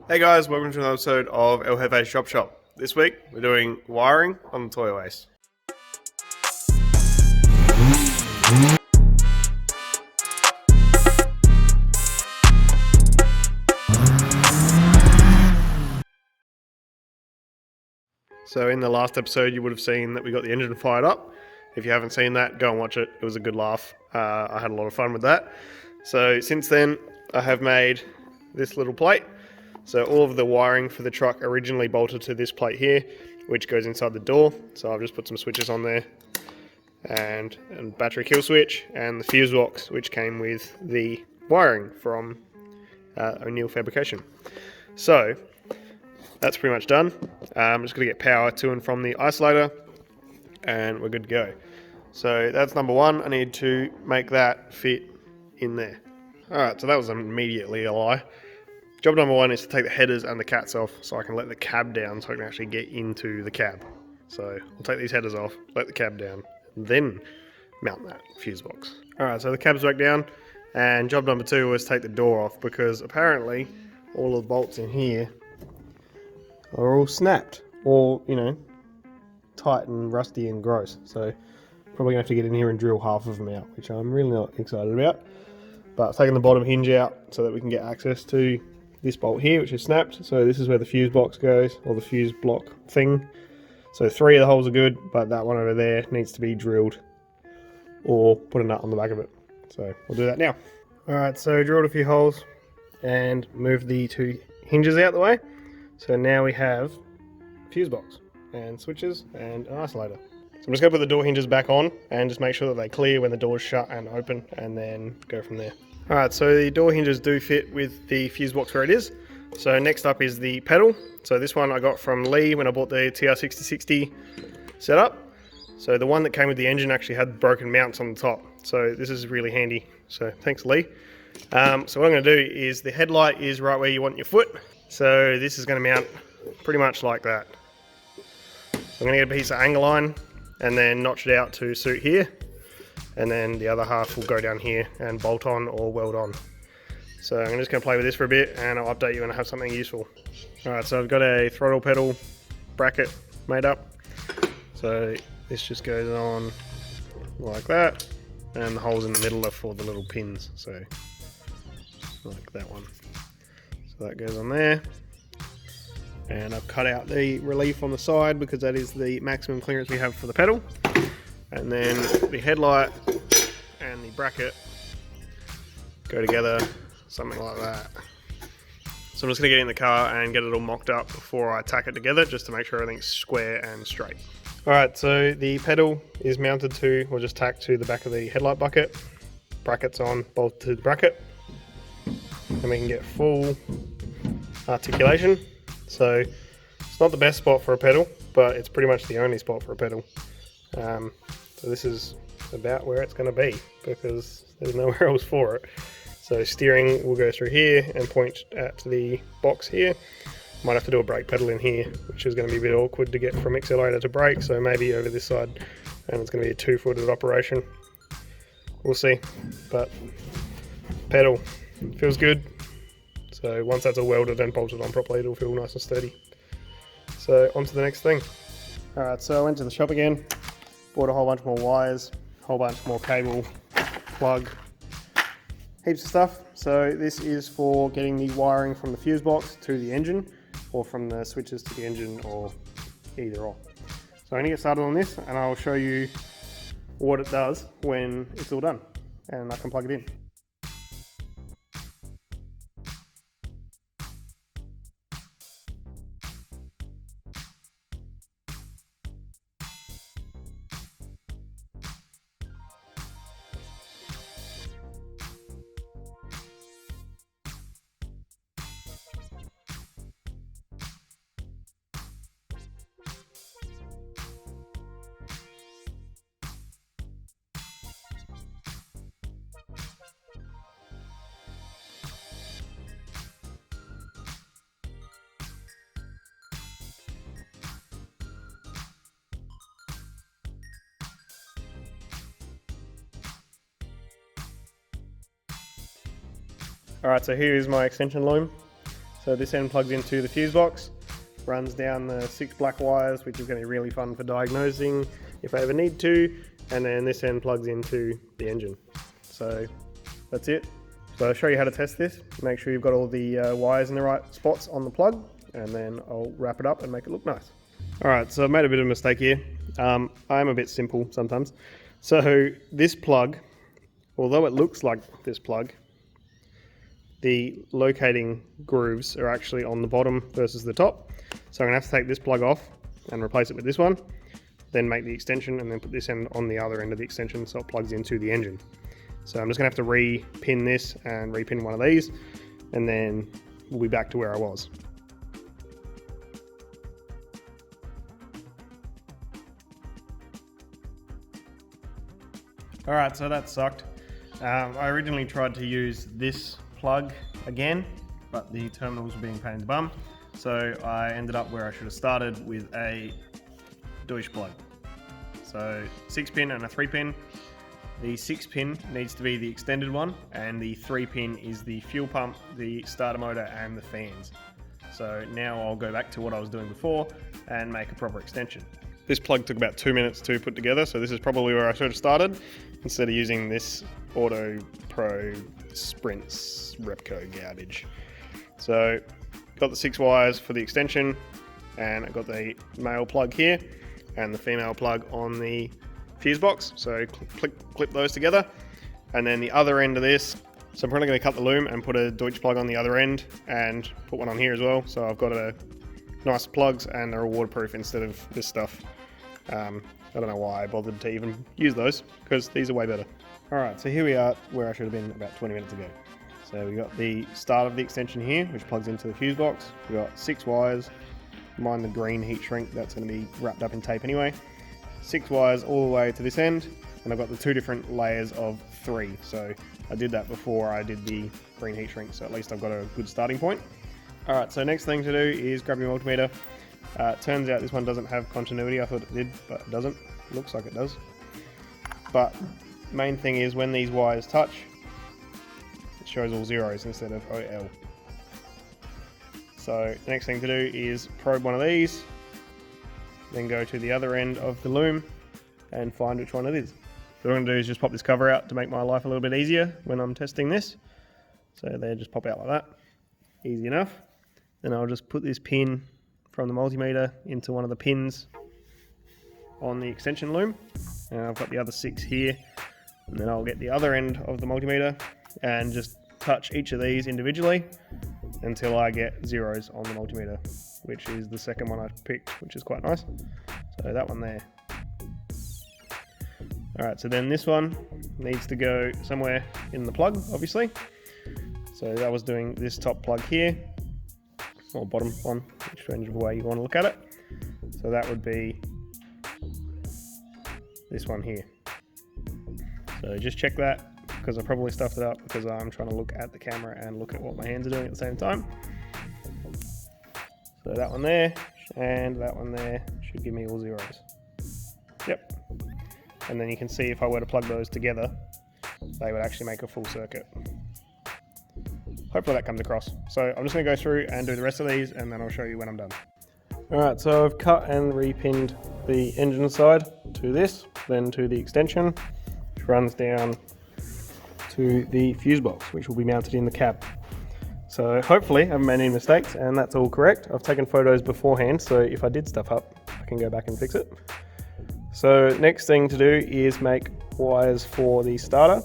Hey guys, welcome to another episode of El Jefe Shop. This week we're doing wiring on the toy waste. So in the last episode you would have seen that we got the engine fired up. If you haven't seen that, go and watch it. It was a good laugh. I had a lot of fun with that. So since then I have made this little plate. So all of the wiring for the truck originally bolted to this plate here, which goes inside the door. So I've just put some switches on there and battery kill switch and the fuse box, which came with the wiring from O'Neill Fabrication. So that's pretty much done. I'm just going to get power to and from the isolator and we're good to go. So that's number one. I need to make that fit in there. Alright, so that was immediately a lie. Job number one is to take the headers and the cats off so I can let the cab down so I can actually get into the cab. So I'll take these headers off, let the cab down, and then mount that fuse box. Alright, so the cab's back down, and job number two was take the door off because apparently all of the bolts in here are all snapped or, tight and rusty and gross. So probably going to have to get in here and drill half of them out, which I'm really not excited about. But I've taken the bottom hinge out so that we can get access to this bolt here, which is snapped. So this is where the fuse box goes, or the fuse block thing. So 3 of the holes are good, but that one over there needs to be drilled or put a nut on the back of it. So we'll do that now. Alright, so drilled a few holes and moved the 2 hinges out the way. So now we have fuse box and switches and an isolator. So I'm just going to put the door hinges back on and just make sure that they clear when the door's shut and open, and then go from there. Alright, so the door hinges do fit with the fuse box where it is. So next up is the pedal. So this one I got from Lee when I bought the TR6060 setup. So the one that came with the engine actually had broken mounts on the top. So this is really handy. So thanks, Lee. So what I'm going to do is the headlight is right where you want your foot. So this is going to mount pretty much like that. So I'm going to get a piece of angle line and then notch it out to suit here. And then the other half will go down here and bolt on or weld on. So I'm just going to play with this for a bit and I'll update you when I have something useful. Alright, so I've got a throttle pedal bracket made up. So this just goes on like that, and the holes in the middle are for the little pins, so like that one. So that goes on there. And I've cut out the relief on the side because that is the maximum clearance we have for the pedal. And then the headlight and the bracket go together, something like that. So I'm just going to get in the car and get it all mocked up before I tack it together, just to make sure everything's square and straight. Alright, so the pedal is mounted to, or just tacked to the back of the headlight bucket. Brackets on, bolted to the bracket. And we can get full articulation. So it's not the best spot for a pedal, but it's pretty much the only spot for a pedal. So this is about where it's going to be because there's nowhere else for it. So steering will go through here and point at the box here. Might have to do a brake pedal in here, which is going to be a bit awkward to get from accelerator to brake, so maybe over this side, and it's going to be a 2-footed operation. We'll see, but pedal feels good. So once that's all welded and bolted on properly, it'll feel nice and sturdy. So on to the next thing. Alright, so I went to the shop again, bought a whole bunch more wires, a whole bunch more cable, plug, heaps of stuff. So this is for getting the wiring from the fuse box to the engine, or from the switches to the engine, or either or. So I'm going to get started on this and I'll show you what it does when it's all done and I can plug it in. Alright, so here is my extension loom. So this end plugs into the fuse box, runs down the 6 black wires, which is going to be really fun for diagnosing if I ever need to, and then this end plugs into the engine. So that's it. So I'll show you how to test this. Make sure you've got all the wires in the right spots on the plug, and then I'll wrap it up and make it look nice. Alright, so I've made a bit of a mistake here. I am a bit simple sometimes. So this plug, although it looks like this plug, the locating grooves are actually on the bottom versus the top. So I'm going to have to take this plug off and replace it with this one, then make the extension and then put this end on the other end of the extension so it plugs into the engine. So I'm just going to have to re-pin this and re-pin one of these, and then we'll be back to where I was. Alright, so that sucked. I originally tried to use this plug again, but the terminals were being a pain in the bum. So I ended up where I should have started with a Deutsch plug. So 6-pin and a 3-pin. The 6-pin needs to be the extended one, and the 3-pin is the fuel pump, the starter motor, and the fans. So now I'll go back to what I was doing before and make a proper extension. This plug took about 2 minutes to put together, so this is probably where I should have started instead of using this Auto Pro Sprints Repco garbage. So got the 6 wires for the extension, and I've got the male plug here and the female plug on the fuse box. So clip those together, and then the other end of this, so I'm probably going to cut the loom and put a Deutsch plug on the other end and put one on here as well. So I've got a nice plugs and they're all waterproof instead of this stuff. I don't know why I bothered to even use those, because these are way better. Alright, so here we are where I should have been about 20 minutes ago. So we got the start of the extension here, which plugs into the fuse box. We got 6 wires, mind the green heat shrink, that's going to be wrapped up in tape anyway. 6 wires all the way to this end, and I've got the 2 different layers of 3. So I did that before I did the green heat shrink, so at least I've got a good starting point. Alright, so next thing to do is grab your multimeter. Turns out this one doesn't have continuity. I thought it did, but it doesn't. Looks like it does. But main thing is when these wires touch, it shows all zeros instead of OL. So the next thing to do is probe one of these, then go to the other end of the loom and find which one it is. So what I'm going to do is just pop this cover out to make my life a little bit easier when I'm testing this. So they just pop out like that. Easy enough. Then I'll just put this pin from the multimeter into one of the pins on the extension loom. And I've got the other 6 here. And then I'll get the other end of the multimeter and just touch each of these individually until I get zeros on the multimeter, which is the second one I picked, which is quite nice. So that one there. Alright, so then this one needs to go somewhere in the plug, obviously. So I was doing this top plug here, or bottom one, whichever way you want to look at it. So that would be this one here. So just check that, because I probably stuffed it up because I'm trying to look at the camera and look at what my hands are doing at the same time. So that one there and that one there should give me all zeros. Yep. And then you can see if I were to plug those together, they would actually make a full circuit. Hopefully that comes across. So I'm just going to go through and do the rest of these, and then I'll show you when I'm done. Alright, so I've cut and repinned the engine side to this, then to the extension, which runs down to the fuse box, which will be mounted in the cab. So hopefully I haven't made any mistakes, and that's all correct. I've taken photos beforehand, so if I did stuff up, I can go back and fix it. So next thing to do is make wires for the starter,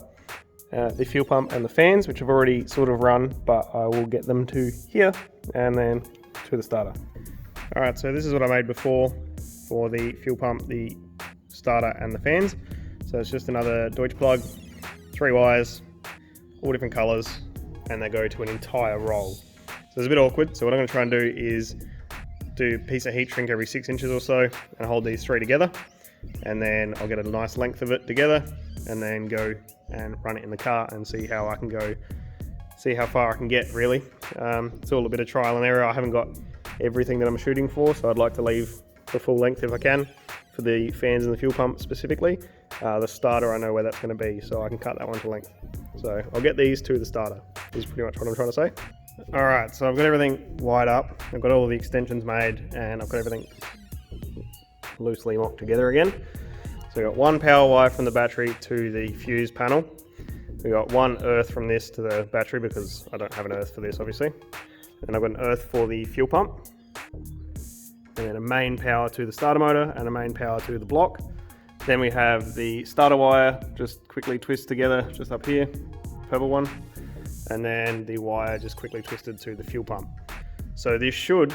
the fuel pump and the fans, which I've already sort of run, but I will get them to here and then to the starter. Alright, so this is what I made before for the fuel pump, the starter and the fans. So it's just another Deutsch plug, 3 wires, all different colours, and they go to an entire roll. So it's a bit awkward, so what I'm going to try and do is do a piece of heat shrink every 6 inches or so and hold these 3 together, and then I'll get a nice length of it together and then go and run it in the car and see how I can go, see how far I can get really. It's all a bit of trial and error. I haven't got everything that I'm shooting for, so I'd like to leave the full length if I can for the fans and the fuel pump specifically. The starter I know where that's going to be, so I can cut that one to length. So I'll get these to the starter, is pretty much what I'm trying to say. Alright, so I've got everything wired up, I've got all the extensions made, and I've got everything loosely mocked together again. So we've got one power wire from the battery to the fuse panel. We've got one earth from this to the battery because I don't have an earth for this obviously. And I've got an earth for the fuel pump. And then a main power to the starter motor and a main power to the block. Then we have the starter wire just quickly twist together just up here, purple one. And then the wire just quickly twisted to the fuel pump. So this should,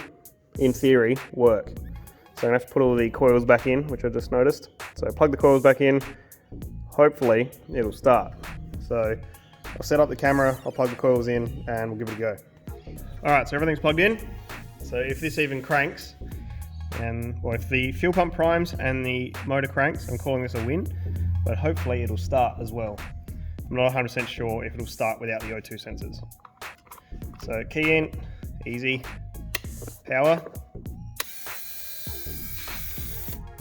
in theory, work. So I'm gonna have to put all the coils back in, which I just noticed. So plug the coils back in, hopefully it'll start. So I'll set up the camera, I'll plug the coils in, and we'll give it a go. All right, so everything's plugged in. So if this even cranks, or if the fuel pump primes and the motor cranks, I'm calling this a win, but hopefully it'll start as well. I'm not 100% sure if it'll start without the O2 sensors. So key in, easy, power.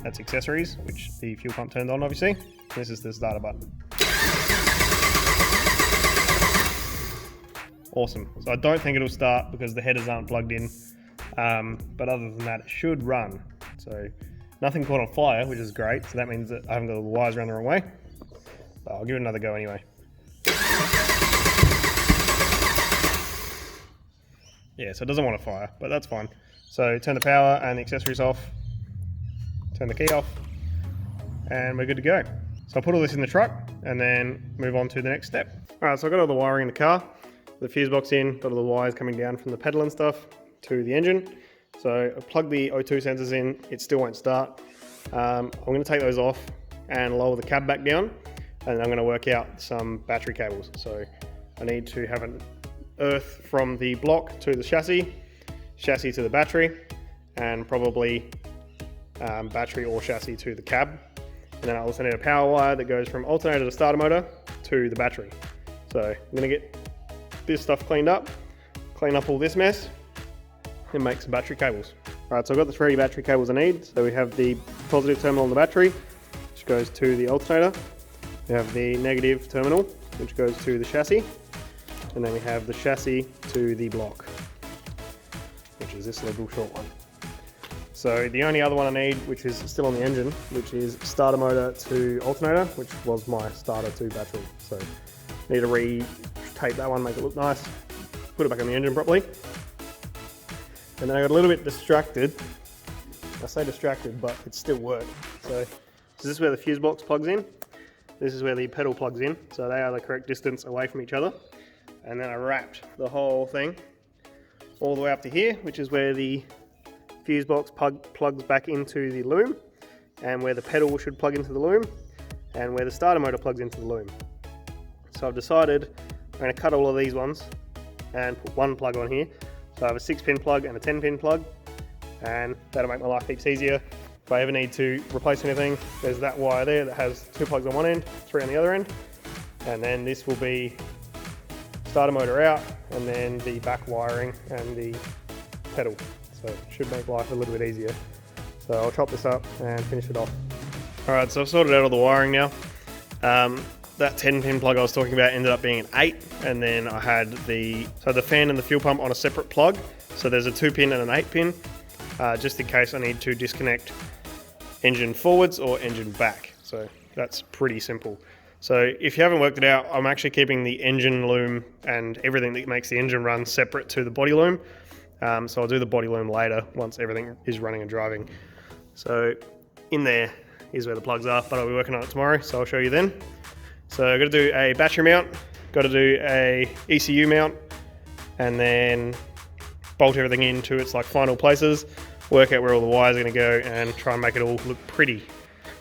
That's accessories, which the fuel pump turned on obviously. This is the starter button. Awesome. So I don't think it'll start because the headers aren't plugged in. But other than that, it should run. So nothing caught on fire, which is great. So that means that I haven't got the wires around the wrong way. But I'll give it another go anyway. Yeah, so it doesn't want to fire, but that's fine. So turn the power and the accessories off. Turn the key off. And we're good to go. So I'll put all this in the truck and then move on to the next step. All right, so I've got all the wiring in the car. The fuse box in, got all the wires coming down from the pedal and stuff to the engine. So I plug the O2 sensors in, it still won't start. I'm going to take those off and lower the cab back down, and I'm going to work out some battery cables. So I need to have an earth from the block to the chassis to the battery, and probably battery or chassis to the cab. And then I also need a power wire that goes from alternator to starter motor to the battery. So I'm going to get this stuff clean up all this mess, and make some battery cables. Alright, so I've got the 3 battery cables I need. So we have the positive terminal on the battery, which goes to the alternator. We have the negative terminal, which goes to the chassis. And then we have the chassis to the block, which is this little short one. So the only other one I need, which is still on the engine, which is starter motor to alternator, which was my starter to battery. So need to re-tape that one, make it look nice, put it back on the engine properly. And then I got a little bit distracted. I say distracted, but it still worked. So this is where the fuse box plugs in. This is where the pedal plugs in. So they are the correct distance away from each other. And then I wrapped the whole thing all the way up to here, which is where the fuse box plugs back into the loom, and where the pedal should plug into the loom, and where the starter motor plugs into the loom. So I've decided I'm going to cut all of these ones and put one plug on here. So I have a 6-pin plug and a 10-pin plug, and that'll make my life heaps easier. If I ever need to replace anything, there's that wire there that has 2 plugs on one end, 3 on the other end, and then this will be starter motor out, and then the back wiring and the pedal. So it should make life a little bit easier. So I'll chop this up and finish it off. Alright, so I've sorted out all the wiring now. That 10-pin plug I was talking about ended up being an 8, and then I had the fan and the fuel pump on a separate plug. So there's a 2-pin and an 8-pin, just in case I need to disconnect engine forwards or engine back. So that's pretty simple. So if you haven't worked it out, I'm actually keeping the engine loom and everything that makes the engine run separate to the body loom. So I'll do the body loom later once everything is running and driving. So in there is where the plugs are, but I'll be working on it tomorrow, so I'll show you then. So I've got to do a battery mount, got to do a ECU mount, and then bolt everything into its final places, work out where all the wires are going to go, and try and make it all look pretty.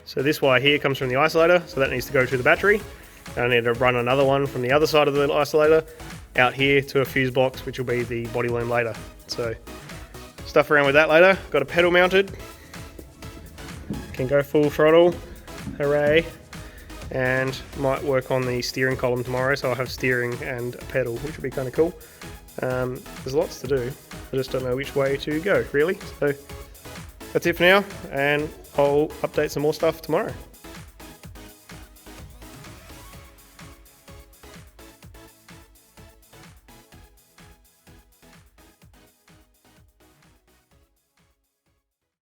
So this wire here comes from the isolator, so that needs to go to the battery. And I need to run another one from the other side of the isolator out here to a fuse box, which will be the body loom later. So stuff around with that later. Got a pedal mounted, can go full throttle, hooray. And might work on the steering column tomorrow, so I'll have steering and a pedal, which would be kind of cool. There's lots to do, I just don't know which way to go really. So that's it for now, and I'll update some more stuff tomorrow.